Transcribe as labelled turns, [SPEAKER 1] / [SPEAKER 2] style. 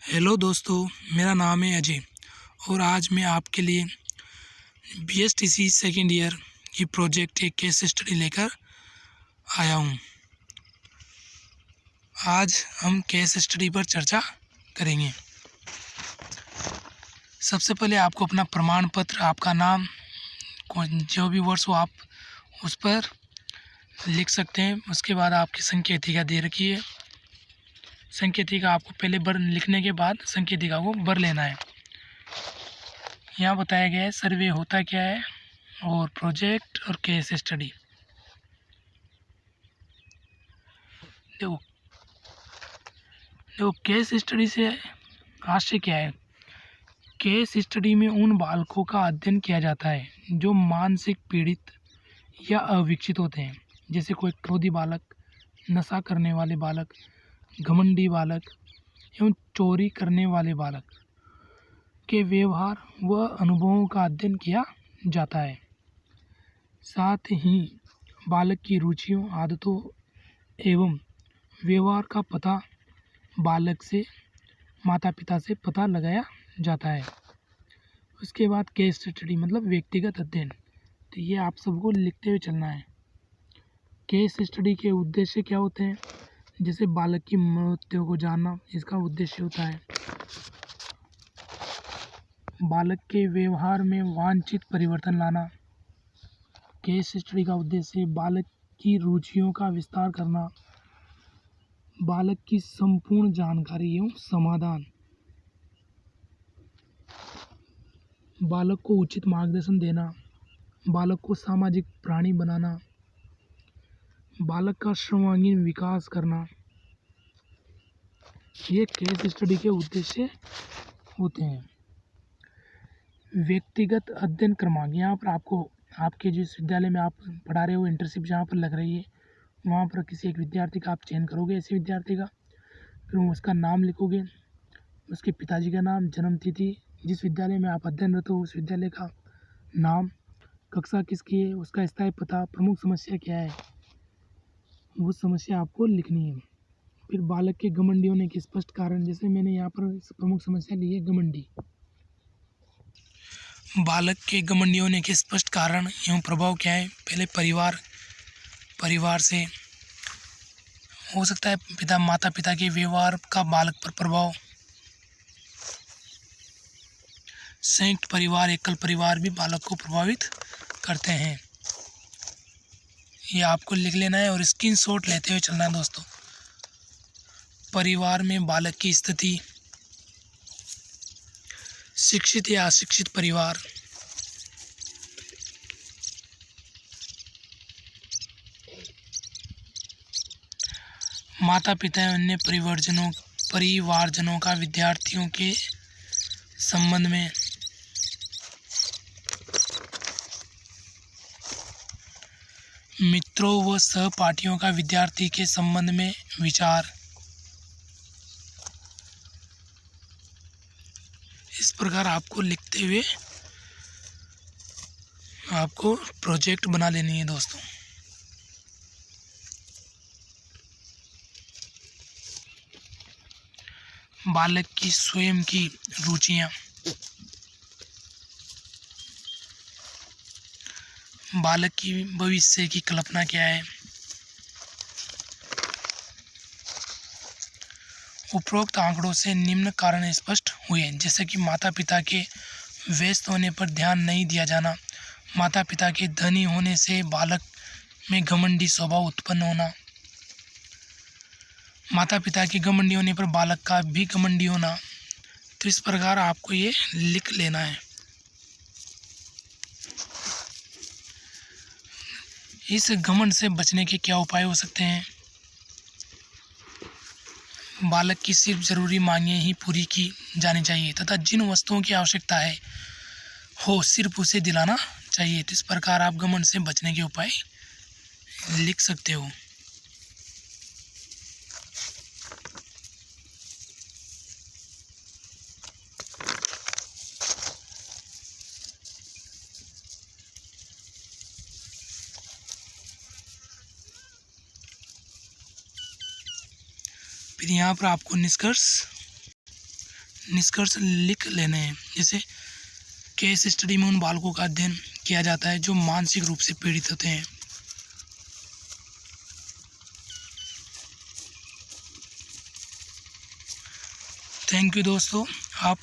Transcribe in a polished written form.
[SPEAKER 1] Hello दोस्तों, मेरा नाम है अजय और आज मैं आपके लिए बीएसटीसी सेकेंड ईयर की प्रोजेक्ट एक केस स्टडी लेकर आया हूँ। आज हम केस स्टडी पर चर्चा करेंगे। सबसे पहले आपको अपना प्रमाण पत्र, आपका नाम, जो भी वर्ष हो आप उस पर लिख सकते हैं। उसके बाद आपकी संकेतिका दे रखी है। संकेतिका आपको पहले भर लिखने के बाद संकेतिका को भर लेना है। यहाँ बताया गया है सर्वे होता क्या है और प्रोजेक्ट और केस स्टडी। देखो केस स्टडी से आशय क्या है। केस स्टडी में उन बालकों का अध्ययन किया जाता है जो मानसिक पीड़ित या अविकसित होते हैं, जैसे कोई क्रोधी बालक, नशा करने वाले बालक, घमंडी बालक एवं चोरी करने वाले बालक के व्यवहार व अनुभवों का अध्ययन किया जाता है। साथ ही बालक की रुचियों, आदतों एवं व्यवहार का पता बालक से, माता पिता से पता लगाया जाता है। उसके बाद केस स्टडी मतलब व्यक्तिगत अध्ययन। तो ये आप सबको लिखते हुए चलना है। केस स्टडी के उद्देश्य क्या होते हैं, जैसे बालक की मृत्यु को जानना, इसका उद्देश्य होता है। बालक के व्यवहार में वांछित परिवर्तन लाना। केस स्टडी का उद्देश्य बालक की रुचियों का विस्तार करना, बालक की संपूर्ण जानकारी एवं समाधान, बालक को उचित मार्गदर्शन देना, बालक को सामाजिक प्राणी बनाना, बालक का सर्वांगीण विकास करना। ये केस स्टडी के उद्देश्य होते हैं। व्यक्तिगत अध्ययन क्रमांक, यहाँ पर आपको आपके जिस विद्यालय में आप पढ़ा रहे हो, इंटर्नशिप जहाँ पर लग रही है, वहाँ पर किसी एक विद्यार्थी का आप चयन करोगे, ऐसे विद्यार्थी का। फिर उसका नाम लिखोगे, उसके पिताजी का नाम, जन्मतिथि, जिस विद्यालय में आप अध्ययनरत हो उस विद्यालय का नाम, कक्षा किसकी है, उसका स्थायी पता, प्रमुख समस्या क्या है, वो समस्या आपको लिखनी है। फिर बालक के घमंडी होने के स्पष्ट कारण, जैसे मैंने यहाँ पर प्रमुख समस्या ली है घमंडी। बालक के घमंडी होने के स्पष्ट कारण एवं प्रभाव क्या है। पहले परिवार से हो सकता है, माता पिता के व्यवहार का बालक पर प्रभाव। संयुक्त परिवार, एकल परिवार भी बालक को प्रभावित करते हैं। ये आपको लिख लेना है और स्क्रीनशॉट लेते हुए चलना है दोस्तों। परिवार में बालक की स्थिति, शिक्षित या अशिक्षित परिवार, माता पिता एवं अन्य परिवारजनों का विद्यार्थियों के संबंध में, मित्रों व सहपाठियों का विद्यार्थी के संबंध में विचार। इस प्रकार आपको लिखते हुए आपको प्रोजेक्ट बना लेनी है दोस्तों। बालक की स्वयं की रुचियाँ, बालक की भविष्य की कल्पना क्या है। उपरोक्त आंकड़ों से निम्न कारण स्पष्ट हुए, जैसे कि माता पिता के व्यस्त होने पर ध्यान नहीं दिया जाना, माता पिता के धनी होने से बालक में घमंडी स्वभाव उत्पन्न होना, माता पिता के घमंडी होने पर बालक का भी घमंडी होना। तो इस प्रकार आपको ये लिख लेना है। इस घमंड से बचने के क्या उपाय हो सकते हैं। बालक की सिर्फ ज़रूरी मांगें ही पूरी की जानी चाहिए तथा जिन वस्तुओं की आवश्यकता हो सिर्फ उसे दिलाना चाहिए। तो इस प्रकार आप घमंड से बचने के उपाय लिख सकते हो। फिर यहाँ पर आपको निष्कर्ष निष्कर्ष लिख लेने हैं। जैसे केस स्टडी में उन बालकों का अध्ययन किया जाता है जो मानसिक रूप से पीड़ित होते हैं। थैंक यू दोस्तों, आप